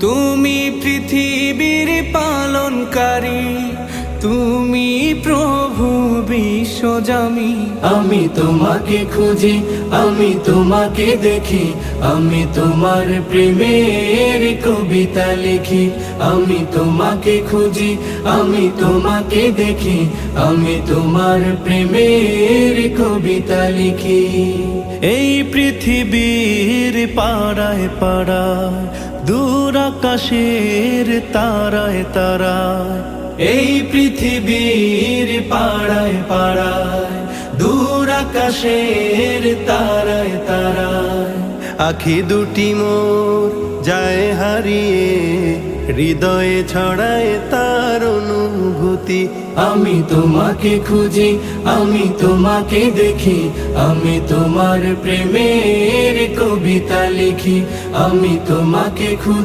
তুমি পৃথিবীর পালনকারী, তুমি প্রভু বিশ্বজামি। আমি তোমাকে খুঁজি, আমি তোমাকে দেখি, আমি তোমার প্রেমের কবিতা লিখি। আমি তোমাকে খুঁজি, আমি তোমাকে দেখি, আমি তোমার প্রেমের কবিতা লিখি। এই পৃথিবীর পাড়ায় পাড়ায়, দূর আকাশের তারায় তারায়, এই পৃথিবীর পাড়ায় পাড়ায়, দূর আকাশের তারায় তারায়, আখি দুটি মোর যায় হারিয়ে, হৃদয়ে ছড়ায় তার অনুভূতি। আমি তোমাকে খুঁজি, আমি তোমাকে দেখি, আমি তোমার প্রেমের কবিতা লিখি। আমি তোমাকে খুঁজি।